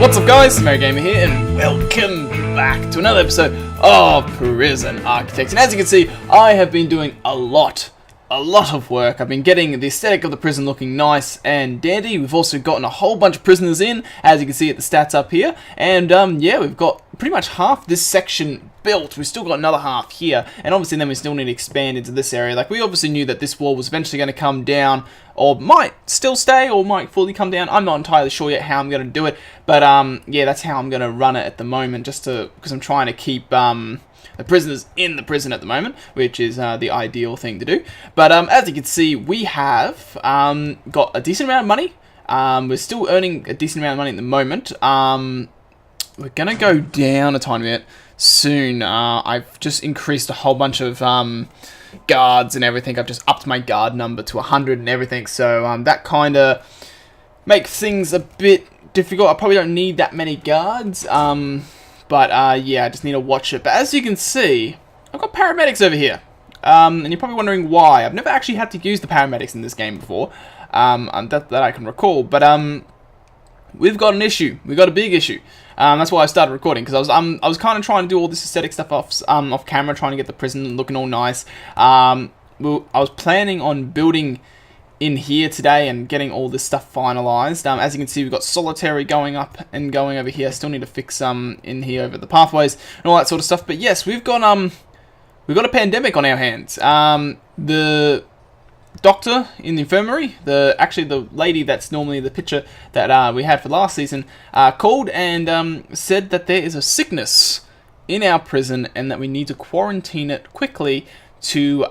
What's up guys, TheMerryGamer here and welcome back to another episode of Prison Architects. And as you can see, I have been doing a lot of work. I've been getting the aesthetic of the prison looking nice and dandy. We've also gotten a whole bunch of prisoners in, as you can see at the stats up here. And yeah, we've got pretty much half this section built. We've still got another half here, and obviously then we still need to expand into this area. Like, we obviously knew that this wall was eventually going to come down, or might still stay, or might fully come down. I'm not entirely sure yet how I'm going to do it, but yeah, that's how I'm going to run it at the moment, just because I'm trying to keep the prisoners in the prison at the moment, which is the ideal thing to do. But as you can see, we have got a decent amount of money. We're still earning a decent amount of money at the moment. We're going to go down a tiny bit soon. I've just increased a whole bunch of guards and everything. I've just upped my guard number to 100 and everything, so that kind of makes things a bit difficult. I probably don't need that many guards, but yeah, I just need to watch it. But as you can see, I've got paramedics over here, and you're probably wondering why. I've never actually had to use the paramedics in this game before, that I can recall, but we've got an issue. We've got a big issue. That's why I started recording, because I was kind of trying to do all this aesthetic stuff off camera, trying to get the prison looking all nice. I was planning on building in here today and getting all this stuff finalized. As you can see, we've got solitary going up and going over here. Still need to fix some in here over the pathways and all that sort of stuff. But yes, we've got a pandemic on our hands. The doctor in the infirmary, actually the lady that's normally the picture that we had for last season, called and said that there is a sickness in our prison and that we need to quarantine it quickly to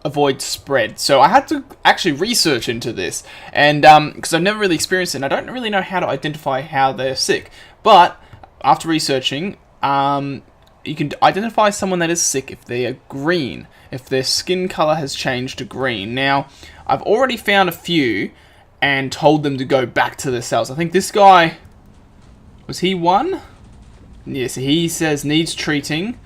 avoid spread. So I had to actually research into this, and because I've never really experienced it, and I don't really know how to identify how they're sick. But after researching, you can identify someone that is sick if they are green, if their skin color has changed to green. Now, I've already found a few and told them to go back to their cells. I think this guy, was he one? Yes, he says needs treating.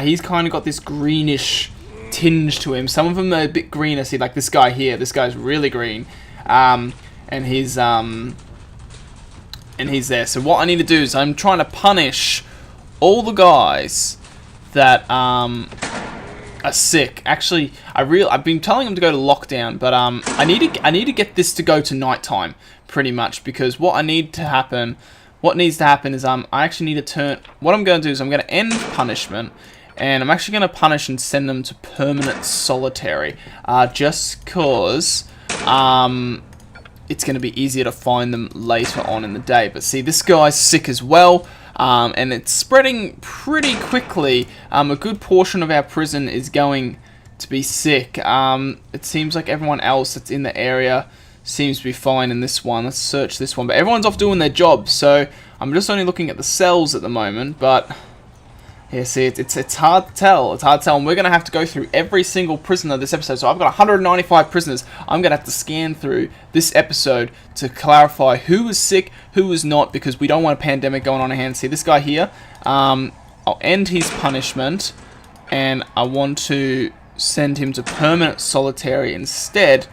He's kind of got this greenish tinge to him. Some of them are a bit greener. See, like this guy here. This guy's really green, and he's there. So what I need to do is I'm trying to punish all the guys that are sick. Actually, I've been telling them to go to lockdown, but I need to get this to go to nighttime pretty much, because what needs to happen is I actually need to turn. What I'm going to do is I'm going to end punishment, and I'm actually going to punish and send them to permanent solitary, just because it's going to be easier to find them later on in the day. But see, this guy's sick as well. And it's spreading pretty quickly. A good portion of our prison is going to be sick. It seems like everyone else that's in the area seems to be fine in this one. Let's search this one. But everyone's off doing their job, so I'm just only looking at the cells at the moment. But yeah, see, it's hard to tell. It's hard to tell, and we're going to have to go through every single prisoner this episode. So I've got 195 prisoners. I'm going to have to scan through this episode to clarify who is sick, who is not, because we don't want a pandemic going on our hands. See, this guy here, I'll end his punishment, and I want to send him to permanent solitary instead,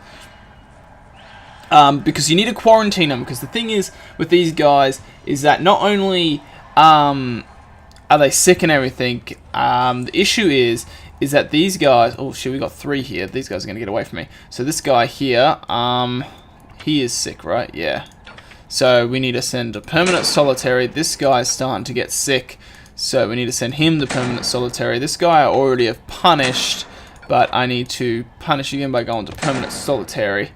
because you need to quarantine them. Because the thing is with these guys is that not only are they sick and everything? The issue is that these guys... Oh, shit, we got 3 here. These guys are going to get away from me. So this guy here, he is sick, right? Yeah. So we need to send a permanent solitary. This guy's starting to get sick, so we need to send him to permanent solitary. This guy I already have punished, but I need to punish again by going to permanent solitary.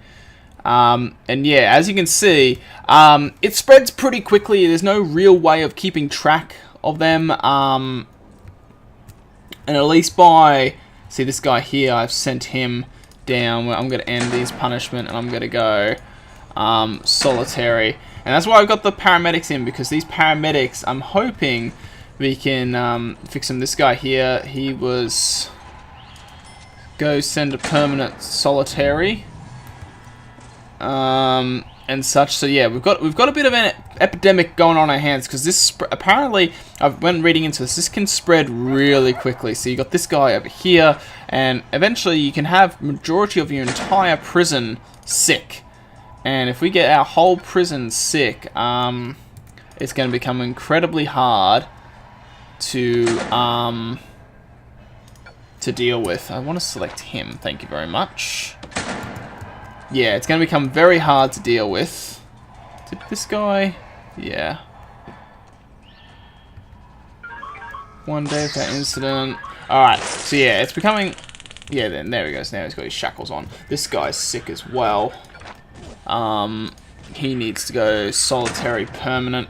And yeah, as you can see, it spreads pretty quickly. There's no real way of keeping track of them, and at least by, see this guy here, I've sent him down. I'm going to end his punishment, and I'm going to go solitary, and that's why I've got the paramedics in, because these paramedics, I'm hoping we can fix them. This guy here, he was go send a permanent solitary, and such. So yeah, we've got a bit of an epidemic going on our hands, because this apparently, I've went reading into this can spread really quickly. So you got this guy over here, and eventually you can have majority of your entire prison sick. And if we get our whole prison sick, it's going to become incredibly hard to deal with. I want to select him. Thank you very much. Yeah, it's going to become very hard to deal with. Did this guy? Yeah. 1 day of that incident. Alright, so yeah, it's becoming... Yeah, then there he goes. Now he's got his shackles on. This guy's sick as well. He needs to go solitary permanent.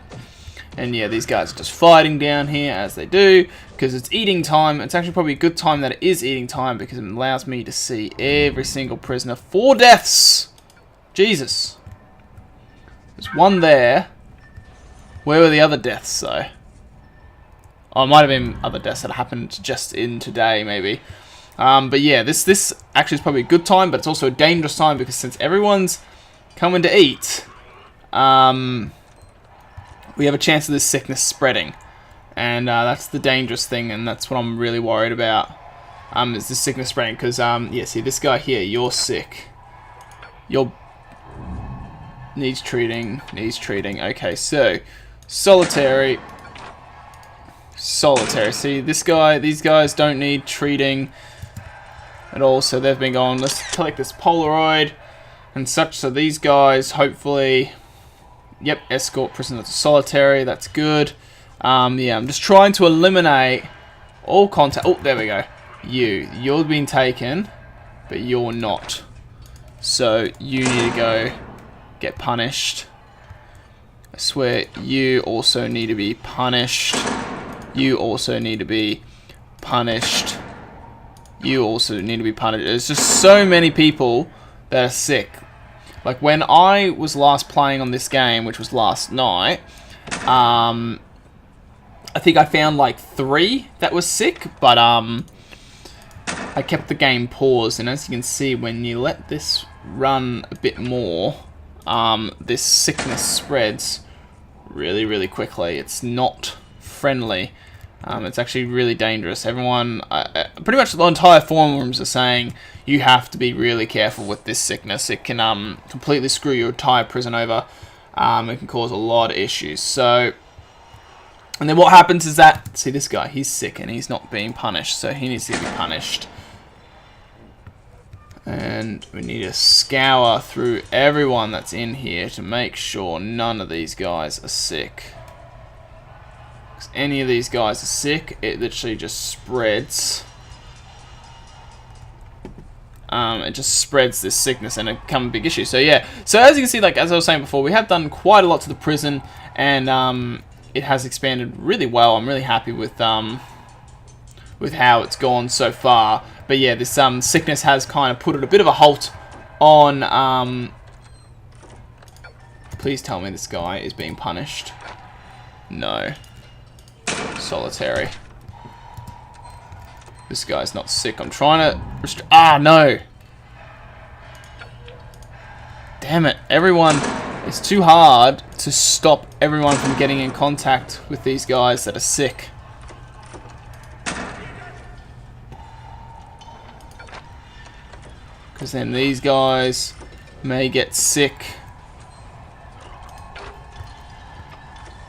And yeah, these guys are just fighting down here as they do, because it's eating time. It's actually probably a good time that it is eating time, because it allows me to see every single prisoner. 4 deaths! Jesus. There's one there. Where were the other deaths, though? Oh, it might have been other deaths that happened just in today, maybe. But yeah, this actually is probably a good time, but it's also a dangerous time, because since everyone's coming to eat, we have a chance of this sickness spreading. And that's the dangerous thing, and that's what I'm really worried about, is the sickness spreading. Because, yeah, see, this guy here, you're sick. You're... Needs treating. Okay, so, solitary. See, these guys don't need treating at all, so they've been going, let's collect this Polaroid and such. So these guys, hopefully... Yep, escort prisoner to solitary. That's good. Yeah, I'm just trying to eliminate all contact. Oh, there we go. You're being taken, but you're not. So you need to go get punished. I swear, you also need to be punished. You also need to be punished. You also need to be punished. There's just so many people that are sick. Like, when I was last playing on this game, which was last night, I think I found, like, 3 that was sick, but, I kept the game paused, and as you can see, when you let this run a bit more, this sickness spreads really, really quickly. It's not friendly. It's actually really dangerous. Everyone, pretty much the entire forums are saying you have to be really careful with this sickness. It can completely screw your entire prison over. It can cause a lot of issues. So, and then what happens is that, see this guy, he's sick and he's not being punished, so he needs to be punished. And we need to scour through everyone that's in here to make sure none of these guys are sick. Any of these guys are sick, it literally just spreads. It just spreads this sickness and it becomes a big issue. So yeah, so as you can see, like as I was saying before, we have done quite a lot to the prison, and it has expanded really well. I'm really happy with how it's gone so far. But yeah, this sickness has kind of put it a bit of a halt on. Please tell me this guy is being punished. No. Solitary. This guy's not sick. I'm trying to restrict. Ah, no. Damn it. Everyone. It's too hard to stop everyone from getting in contact with these guys that are sick. Because then these guys may get sick.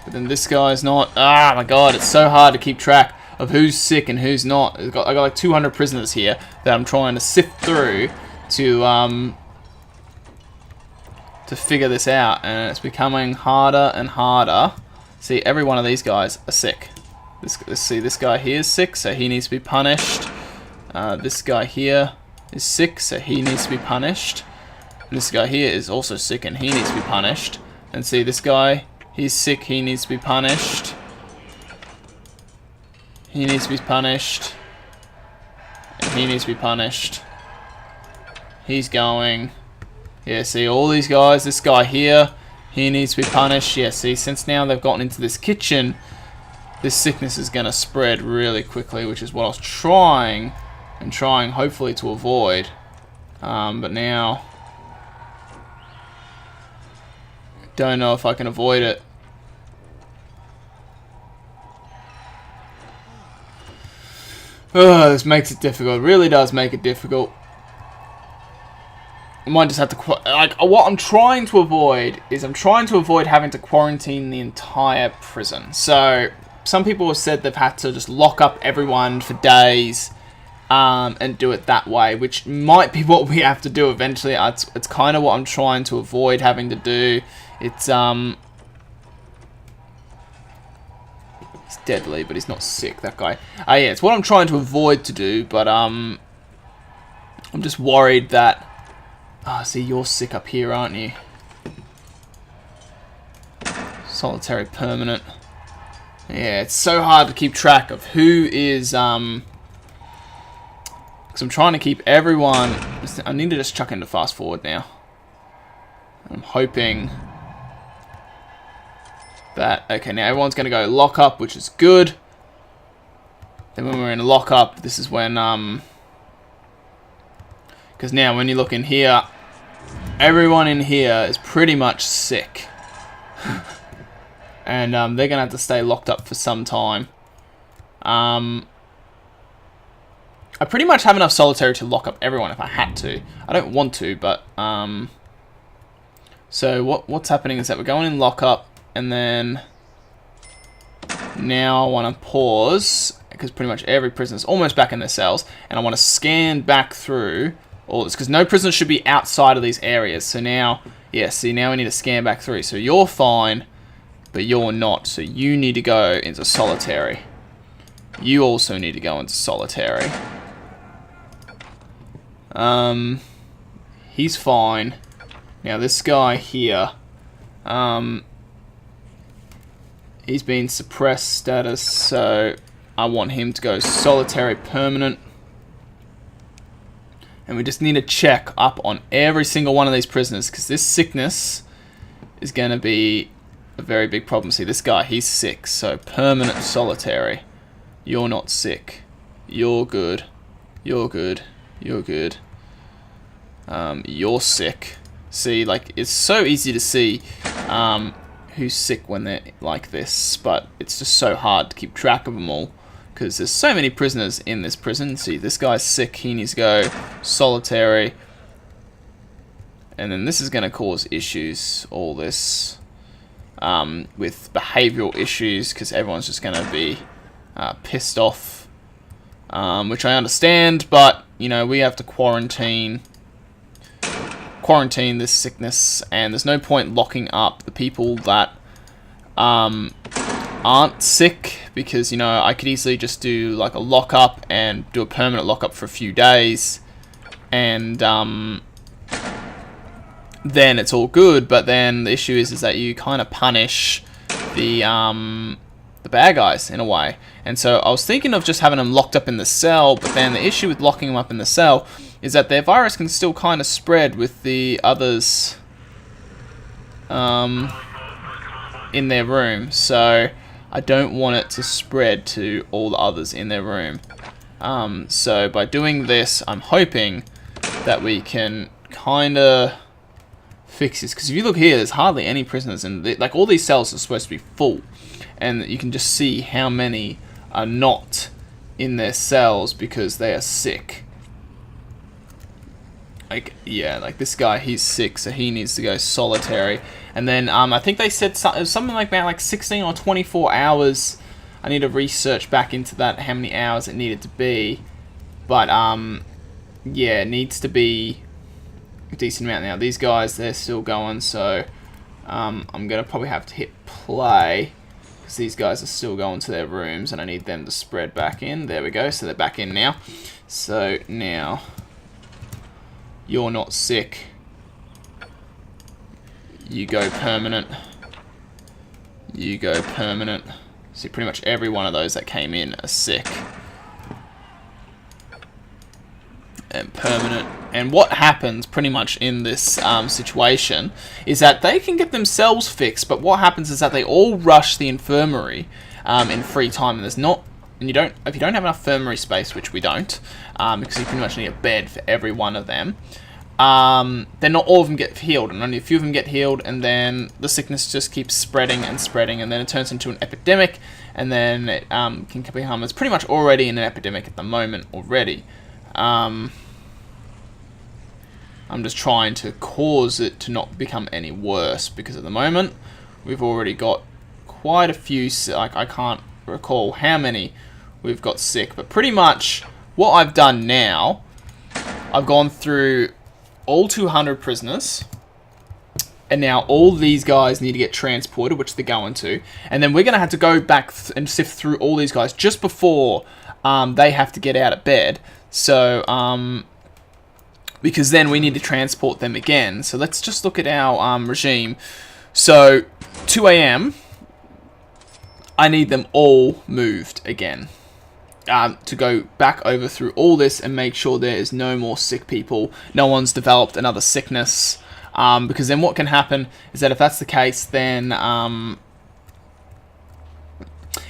But then this guy's not. Ah, my God, it's so hard to keep track of who's sick and who's not. I got like 200 prisoners here that I'm trying to sift through to figure this out, and it's becoming harder and harder. See, every one of these guys are sick. This guy here is sick, so he needs to be punished. This guy here is sick, so he needs to be punished. And this guy here is also sick, and he needs to be punished. And see, this guy. He's sick, he needs to be punished. He needs to be punished. And he needs to be punished. He's going. Yeah, see, all these guys, this guy here, he needs to be punished. Yeah, see, since now they've gotten into this kitchen, this sickness is going to spread really quickly, which is what I was trying hopefully to avoid. But now... don't know if I can avoid it. Oh, this makes it difficult. It really does make it difficult. I might just have to... Like, what I'm trying to avoid is having to quarantine the entire prison. So, some people have said they've had to just lock up everyone for days and do it that way, which might be what we have to do eventually. It's kind of what I'm trying to avoid having to do. It's he's deadly, but he's not sick, that guy. Yeah, it's what I'm trying to avoid to do, but I'm just worried that... see, you're sick up here, aren't you? Solitary permanent. Yeah, it's so hard to keep track of who is, because I'm trying to keep everyone... I need to just chuck into fast forward now. I'm hoping that... Okay, now everyone's going to go lock up, which is good. Then when we're in lock up, this is when, because now when you look in here, everyone in here is pretty much sick. And they're going to have to stay locked up for some time. I pretty much have enough solitary to lock up everyone if I had to. I don't want to, but... So what's happening is that we're going in lockup, and then... Now I want to pause, because pretty much every prisoner's almost back in their cells, and I want to scan back through... all this, because no prisoners should be outside of these areas. So now, yeah, see, now we need to scan back through. So you're fine, but you're not. So you need to go into solitary. You also need to go into solitary. He's fine. Now this guy here, he's been suppressed status, so I want him to go solitary permanent. And we just need to check up on every single one of these prisoners, because this sickness is going to be a very big problem. See, this guy, he's sick, so permanent solitary. You're not sick. You're good. You're good. You're good. You're sick. See, like, it's so easy to see who's sick when they're like this, but it's just so hard to keep track of them all. Because there's so many prisoners in this prison. See, this guy's sick. He needs to go solitary. And then this is going to cause issues, all this, with behavioural issues, because everyone's just going to be pissed off, which I understand, but, you know, we have to quarantine this sickness, and there's no point locking up the people that aren't sick, because, you know, I could easily just do like a lockup and do a permanent lockup for a few days, and then it's all good. But then the issue is that you kind of punish the bad guys in a way. And so I was thinking of just having them locked up in the cell, but then the issue with locking them up in the cell is that their virus can still kind of spread with the others in their room. So I don't want it to spread to all the others in their room. So by doing this, I'm hoping that we can kind of fix this. Because if you look here, there's hardly any prisoners, and like all these cells are supposed to be full, and you can just see how many are not in their cells because they are sick. Like, yeah, like this guy, he's sick, so he needs to go solitary. And then I think they said something like about like 16 or 24 hours. I need to research back into that, how many hours it needed to be. But yeah, it needs to be a decent amount. Now these guys, they're still going, so I'm gonna probably have to hit play, because these guys are still going to their rooms, and I need them to spread back in. There we go, so they're back in now. So now, you're not sick. You go permanent. You go permanent. See, pretty much every one of those that came in are sick. And permanent. And what happens pretty much in this situation is that they can get themselves fixed, but what happens is that they all rush the infirmary in free time, and there's not, and you don't, if you don't have enough infirmary space, which we don't, because you pretty much need a bed for every one of them, then not all of them get healed, and only a few of them get healed, and then the sickness just keeps spreading and spreading, and then it turns into an epidemic, and then it can become, it's pretty much already in an epidemic at the moment already. I'm just trying to cause it to not become any worse, because at the moment we've already got quite a few, like I can't recall how many we've got sick, but pretty much what I've done now, I've gone through all 200 prisoners, and now all these guys need to get transported, which they're going to, and then we're going to have to go back and sift through all these guys just before they have to get out of bed, so because then we need to transport them again. So let's just look at our regime. So 2 AM, I need them all moved again. To go back over through all this and make sure there is no more sick people. No one's developed another sickness. Because then what can happen is that if that's the case, then... and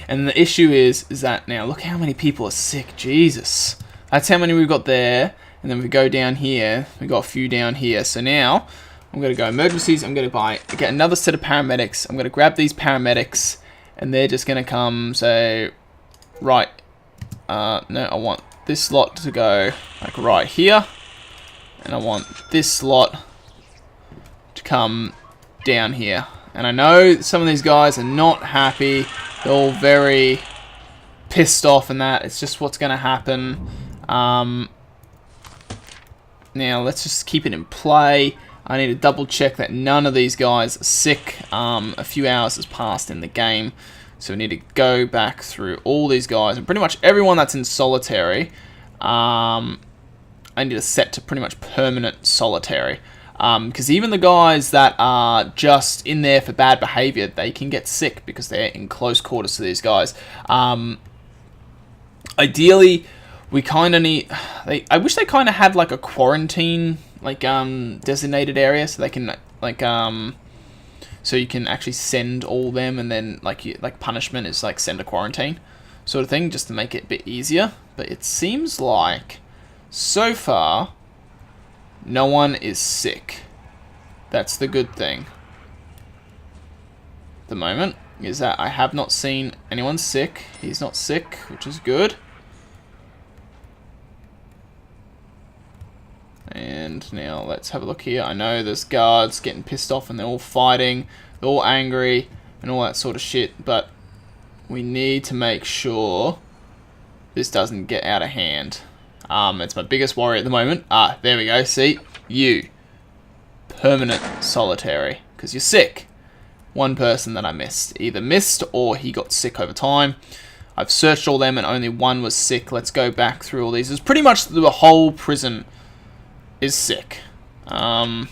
the issue is that now, look how many people are sick. Jesus. That's how many we've got there. And then we go down here. We got a few down here. So now, I'm going to go emergencies. I'm going to get another set of paramedics. I'm going to grab these paramedics. And they're just going to come say, right, no, I want this slot to go like right here. And I want this slot to come down here. And I know some of these guys are not happy. They're all very pissed off and that. It's just what's going to happen. Now, let's just keep it in play. I need to double check that none of these guys are sick. A few hours has passed in the game. So we need to go back through all these guys. And pretty much everyone that's in solitary, I need to set to pretty much permanent solitary. Because even the guys that are just in there for bad behavior, they can get sick because they're in close quarters to these guys. Ideally, we kind of need... I wish they kind of had like a quarantine, like designated area, so they can like so you can actually send all them, and then like punishment is like send a quarantine sort of thing, just to make it a bit easier. But it seems like so far no one is sick. That's the good thing. At the moment is that I have not seen anyone sick. He's not sick, which is good. And now let's have a look here. I know there's guards getting pissed off and they're all fighting. They're all angry and all that sort of shit. But we need to make sure this doesn't get out of hand. It's my biggest worry at the moment. There we go. See? You. Permanent solitary. Because you're sick. One person that I missed. Either missed or he got sick over time. I've searched all them and only one was sick. Let's go back through all these. It's pretty much the whole prison is sick. And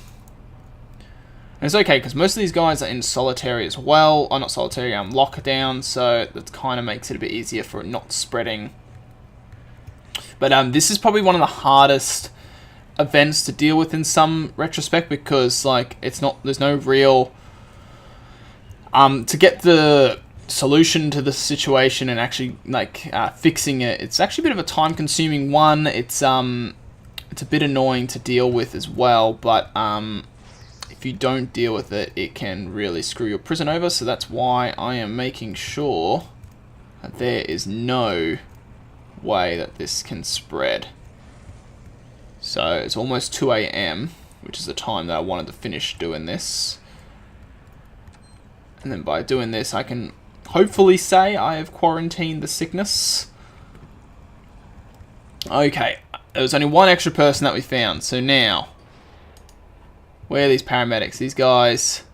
it's okay because most of these guys are in solitary as well. Oh, not solitary, lockdown, so that kind of makes it a bit easier for it not spreading. But this is probably one of the hardest events to deal with in some retrospect, because like there's no real to get the solution to the situation and actually like fixing it. It's actually a bit of a time-consuming one. It's a bit annoying to deal with as well, but if you don't deal with it, it can really screw your prison over. So that's why I am making sure that there is no way that this can spread. So it's almost 2 AM, which is the time that I wanted to finish doing this. And then by doing this, I can hopefully say I have quarantined the sickness. Okay, there was only one extra person that we found. So now, where are these paramedics? These guys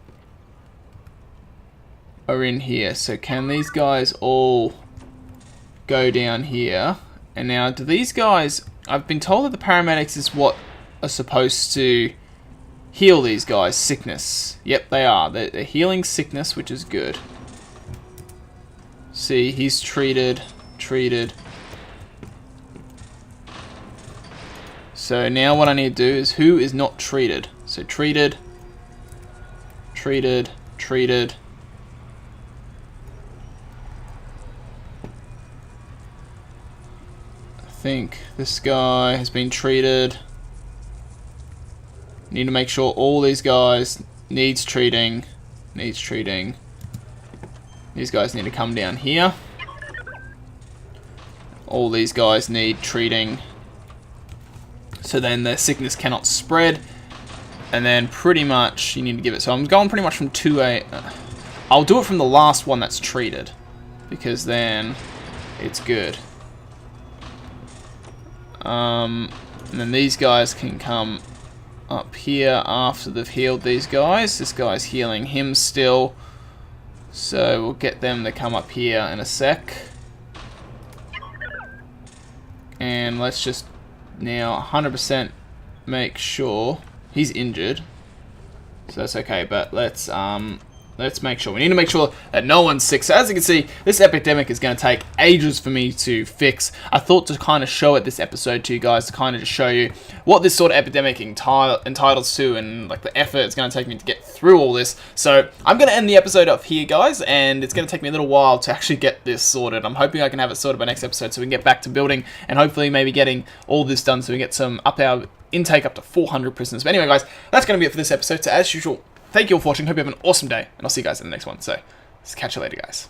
are in here. So can these guys all go down here? And now, do these guys... I've been told that the paramedics is what are supposed to heal these guys' sickness. Yep, they are. They're healing sickness, which is good. See, he's treated. So now what I need to do is who is not treated. So treated. I think this guy has been treated. Need to make sure all these guys needs treating. These guys need to come down here. All these guys need treating. So then their sickness cannot spread. And then pretty much you need to give it. So I'm going pretty much from 2A. I'll do it from the last one that's treated, because then it's good. And then these guys can come up here after they've healed these guys. This guy's healing him still. So we'll get them to come up here in a sec. And let's just now 100% make sure he's injured. So that's okay, but let's make sure. We need to make sure that no one's sick. So as you can see, this epidemic is going to take ages for me to fix. I thought to kind of show it this episode to you guys, to kind of just show you what this sort of epidemic entitles to, and like the effort it's going to take me to get through all this. So I'm going to end the episode up here, guys, and it's going to take me a little while to actually get this sorted. I'm hoping I can have it sorted by next episode so we can get back to building, and hopefully maybe getting all this done so we get some our intake up to 400 prisoners. But anyway, guys, that's going to be it for this episode. So as usual, thank you all for watching. Hope you have an awesome day, and I'll see you guys in the next one. So, catch you later, guys.